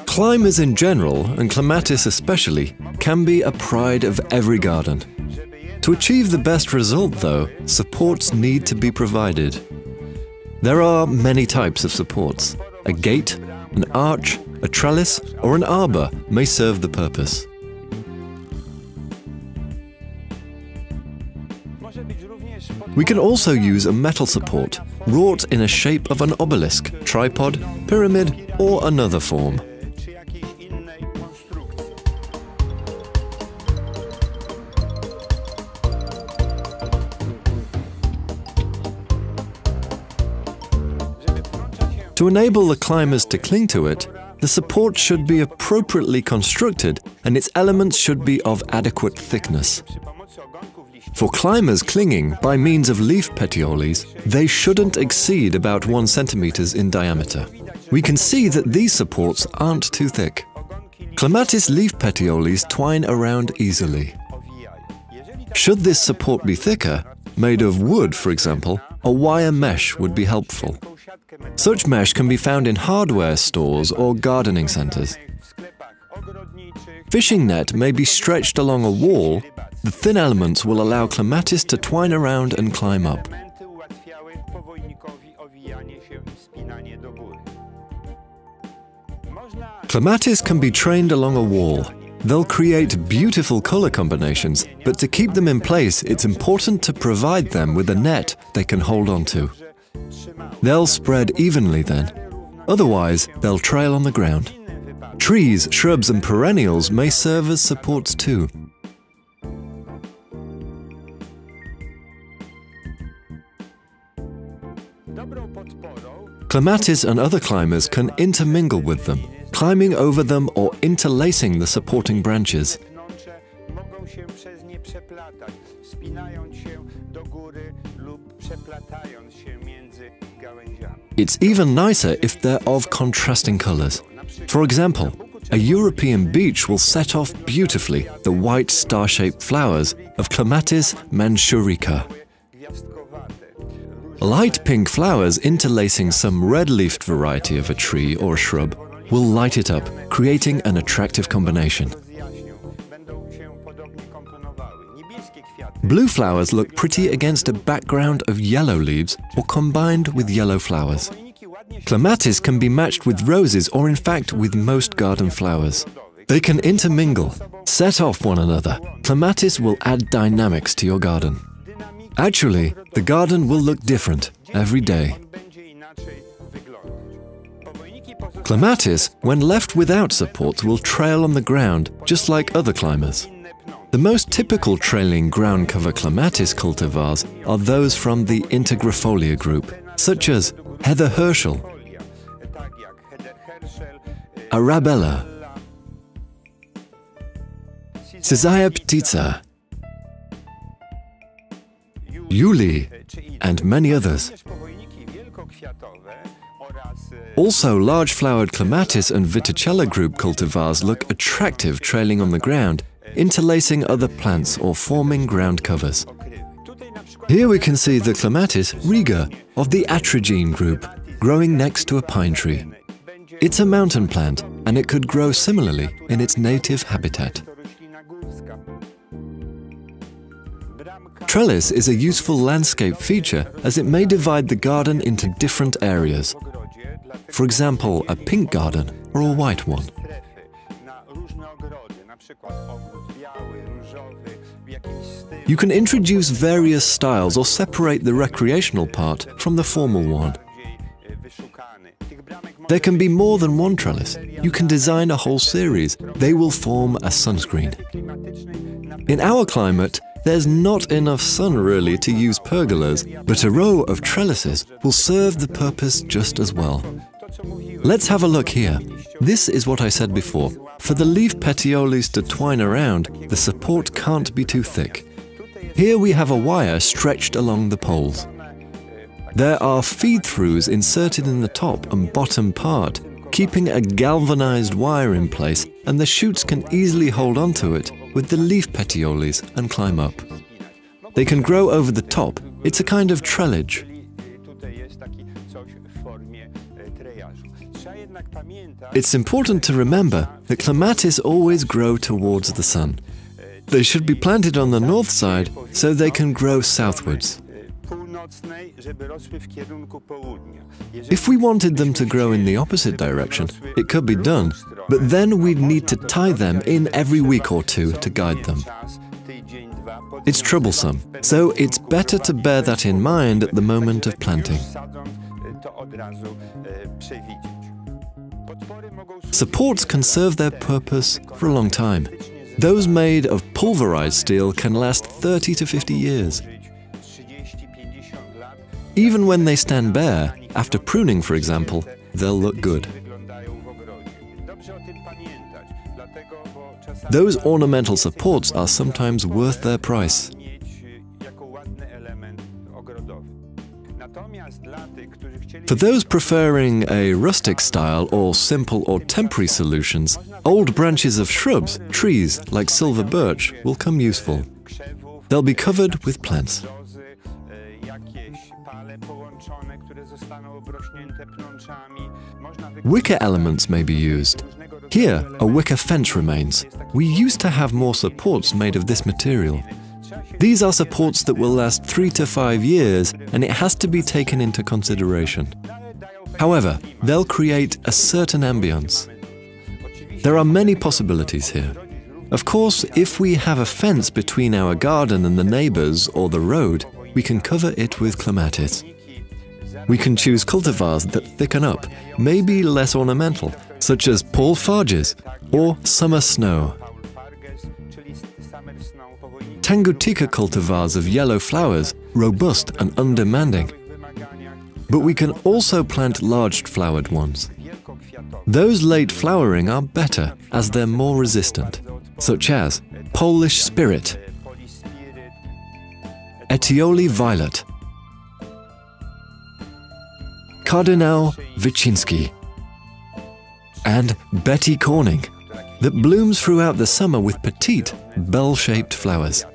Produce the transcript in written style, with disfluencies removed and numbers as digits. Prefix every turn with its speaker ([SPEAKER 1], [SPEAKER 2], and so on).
[SPEAKER 1] Climbers in general, and clematis especially, can be a pride of every garden. To achieve the best result, though, supports need to be provided. There are many types of supports. A gate, an arch, a trellis, or an arbor may serve the purpose. We can also use a metal support, wrought in a shape of an obelisk, tripod, pyramid, or another form. To enable the climbers to cling to it, the support should be appropriately constructed and its elements should be of adequate thickness. For climbers clinging by means of leaf petioles, they shouldn't exceed about 1 cm in diameter. We can see that these supports aren't too thick. Clematis leaf petioles twine around easily. Should this support be thicker, made of wood for example, a wire mesh would be helpful. Such mesh can be found in hardware stores or gardening centers. Fishing net may be stretched along a wall. The thin elements will allow clematis to twine around and climb up. Clematis can be trained along a wall. They'll create beautiful color combinations, but to keep them in place, it's important to provide them with a net they can hold on to. They'll spread evenly then. Otherwise, they'll trail on the ground. Trees, shrubs and perennials may serve as supports too. Clematis and other climbers can intermingle with them, climbing over them or interlacing the supporting branches. It's even nicer if they're of contrasting colors. For example, a European beech will set off beautifully the white star-shaped flowers of Clematis manchurica. Light pink flowers interlacing some red-leafed variety of a tree or shrub will light it up, creating an attractive combination. Blue flowers look pretty against a background of yellow leaves or combined with yellow flowers. Clematis can be matched with roses or in fact with most garden flowers. They can intermingle, set off one another. Clematis will add dynamics to your garden. Actually, the garden will look different every day. Clematis, when left without supports, will trail on the ground just like other climbers. The most typical trailing ground cover clematis cultivars are those from the Integrafolia group, such as Heather Herschel, Arabella, Ptica, JUULI, and many others. Also, large-flowered clematis and Viticella group cultivars look attractive trailing on the ground, interlacing other plants or forming ground covers. Here we can see the Clematis riga of the Atrigene group, growing next to a pine tree. It's a mountain plant, and it could grow similarly in its native habitat. Trellis is a useful landscape feature as it may divide the garden into different areas. For example, a pink garden or a white one. You can introduce various styles or separate the recreational part from the formal one. There can be more than one trellis. You can design a whole series. They will form a sunscreen. In our climate, there's not enough sun really to use pergolas, but a row of trellises will serve the purpose just as well. Let's have a look here. This is what I said before. For the leaf petioles to twine around, the support can't be too thick. Here we have a wire stretched along the poles. There are feed-throughs inserted in the top and bottom part, keeping a galvanized wire in place, and the shoots can easily hold onto it with the leaf petioles and climb up. They can grow over the top. It's a kind of trellage. It's important to remember that clematis always grow towards the sun. They should be planted on the north side so they can grow southwards. If we wanted them to grow in the opposite direction, it could be done, but then we'd need to tie them in every week or two to guide them. It's troublesome, so it's better to bear that in mind at the moment of planting. Supports can serve their purpose for a long time. Those made of pulverized steel can last 30 to 50 years. Even when they stand bare, after pruning for example, they'll look good. Those ornamental supports are sometimes worth their price. For those preferring a rustic style or simple or temporary solutions, old branches of shrubs, trees like silver birch will come useful. They'll be covered with plants. Wicker elements may be used. Here, a wicker fence remains. We used to have more supports made of this material. These are supports that will last 3 to 5 years, and it has to be taken into consideration. However, they'll create a certain ambience. There are many possibilities here. Of course, if we have a fence between our garden and the neighbors or the road, we can cover it with clematis. We can choose cultivars that thicken up, maybe less ornamental, such as Paul Farges or Summer Snow. Tangutica cultivars of yellow flowers, robust and undemanding. But we can also plant large flowered ones. Those late flowering are better as they're more resistant, such as Polish Spirit, Etioli Violet, Cardinal Wycinski, and Betty Corning, that blooms throughout the summer with petite, bell-shaped flowers.